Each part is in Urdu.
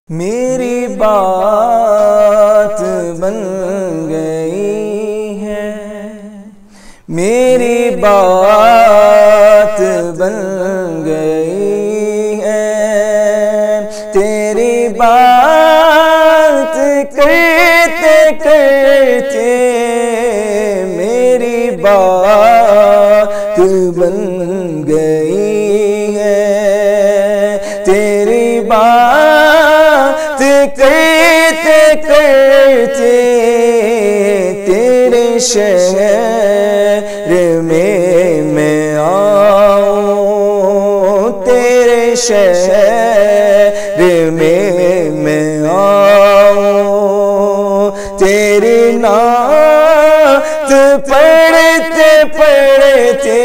میری بات بن گئی ہے، میری بات بن گئی ہے، تیری بات کرتے کرتے میری بات بن گئی ہے، تیری بات کرتے کرتے تیرے شہر میں آؤں، تیرے شہر میں آؤں، تیری نعت پڑھتے پڑھتے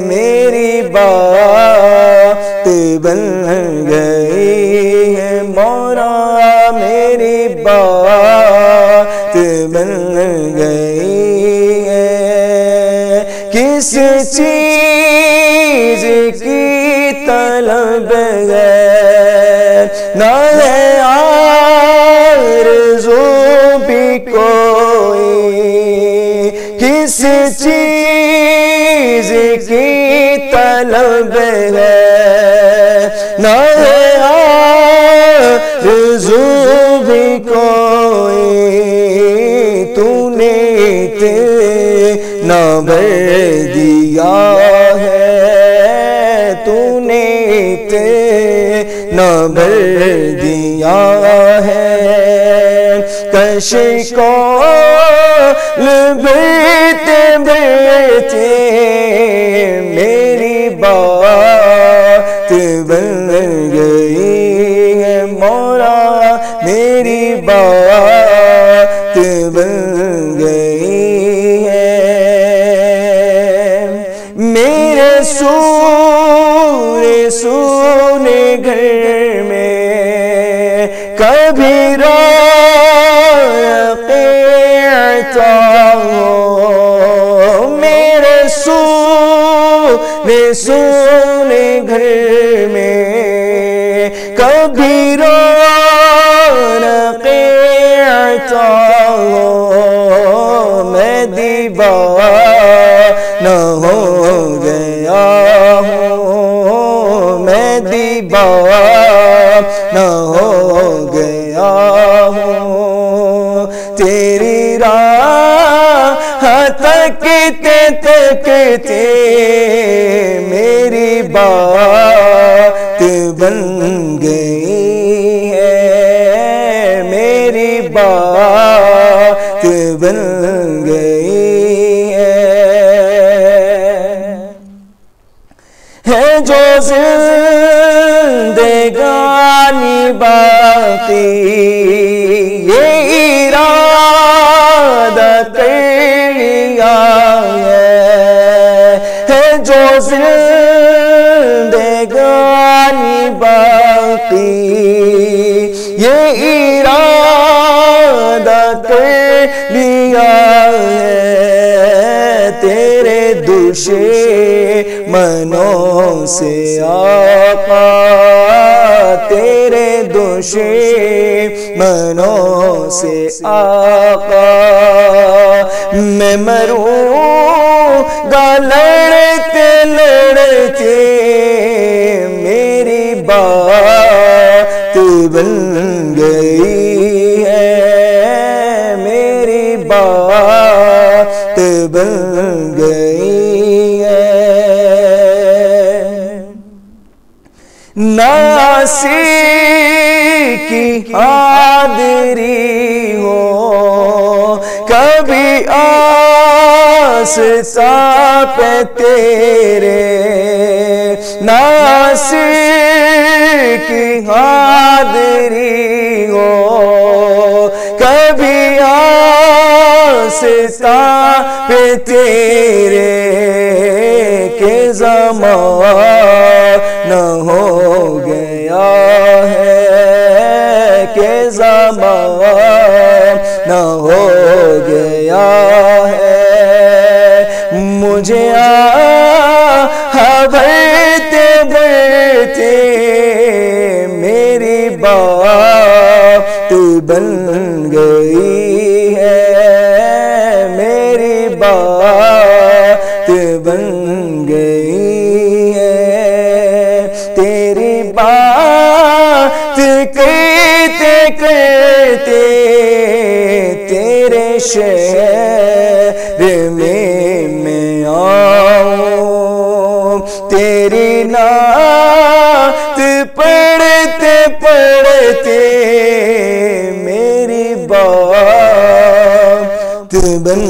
میری بات بن گئی ہے، مولا میری بات بن گئی ہے، کس چیز کی طلب ہے نہ ہے آرزو بھی کوئی، کس چیز کی طلب ہے نہ ہے آرزو بھی کوئی، تو نے اتنا بھر دیا ہے، تو نے اتنا بھر دیا ہے، کشش کو بڑھتے بڑھتے میری بات بن گئی ہے، مولا میری بات بن گئی ہے، میرے سونے سونے گھر میں کبھی رونق عطا ہو، میرے سونے سونے گھر میں کبھی رونق عطا ہو، میں دیوانہ ہو گیا ہوں، میں دیوانہ ہو گیا ہوں، تیری راہ تکتے تکتے میری بات بن گئی ہے، میری بات بن گئی ہے جو زندگانی باقی یہ ارادہ کر لیا ہے جو زندگانی باقی یہ ارادہ کر لیا ہے، تیرے دشمنوں سے آقا، تیرے دشمنوں سے آقا میں مروں گا لڑتے لڑتے، میری بات بن گئی ہے، میری بات بن گئی ہے، ناصر کی حاضری ہو کبھی آستا پہ تیرے، ناصر کی حاضری ہو کبھی آستا پہ تیرے، کہ زمانہ ہو گیا ہے، کہ زمانہ ہو گیا ہے، مجھے بڑھتے بڑھتے میری بات بن گئی ہے، میری بات بن گئی ہے، تیری بات کرتے کرتے تیرے شہر میں آؤں، تیری نعت پڑھتے پڑھتے میری بات بن